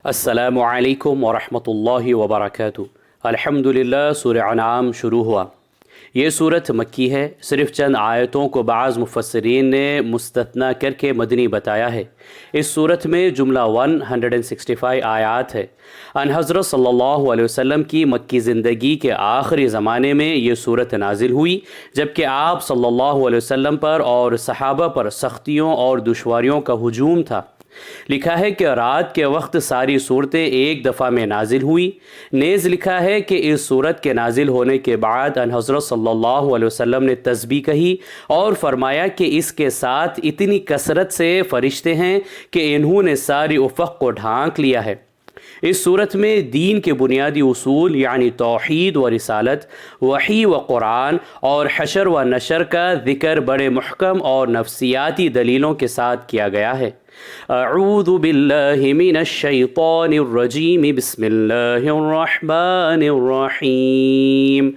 السلام علیکم ورحمۃ اللہ وبرکاتہ۔ الحمدللہ سورہ انعام شروع ہوا۔ یہ صورت مکی ہے، صرف چند آیتوں کو بعض مفسرین نے مستثنیٰ کر کے مدنی بتایا ہے۔ اس صورت میں جملہ 165 آیات ہے۔ ان حضرت صلی اللہ علیہ وسلم کی مکی زندگی کے آخری زمانے میں یہ صورت نازل ہوئی، جبکہ آپ صلی اللہ علیہ وسلم پر اور صحابہ پر سختیوں اور دشواریوں کا ہجوم تھا۔ لکھا ہے کہ رات کے وقت ساری صورتیں ایک دفعہ میں نازل ہوئی۔ نیز لکھا ہے کہ اس صورت کے نازل ہونے کے بعد ان حضرت صلی اللہ علیہ وسلم نے تسبیح کہی اور فرمایا کہ اس کے ساتھ اتنی کثرت سے فرشتے ہیں کہ انہوں نے ساری افق کو ڈھانک لیا ہے۔ اس صورت میں دین کے بنیادی اصول یعنی توحید و رسالت، وحی و قرآن اور حشر و نشر کا ذکر بڑے محکم اور نفسیاتی دلیلوں کے ساتھ کیا گیا ہے۔ اعوذ باللہ من الشیطان الرجیم، بسم اللہ الرحمن الرحیم۔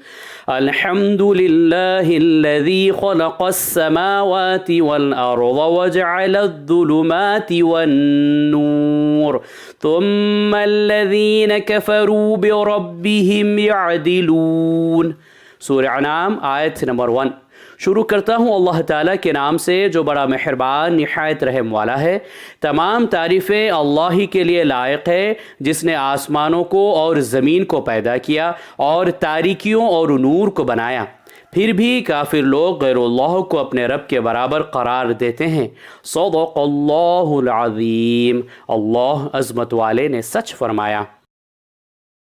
الحمد للہ الذی خلق السماوات والارض وجعل الظلمات والنور ثم الذین کفروا بربهم یعدلون۔ سورہ انعام آیت نمبر 1۔ شروع کرتا ہوں اللہ تعالیٰ کے نام سے جو بڑا مہربان نہایت رحم والا ہے۔ تمام تعریفیں اللہ ہی کے لیے لائق ہے، جس نے آسمانوں کو اور زمین کو پیدا کیا اور تاریکیوں اور نور کو بنایا۔ پھر بھی کافر لوگ غیر اللہ کو اپنے رب کے برابر قرار دیتے ہیں۔ صدق اللہ العظیم، اللہ عظمت والے نے سچ فرمایا۔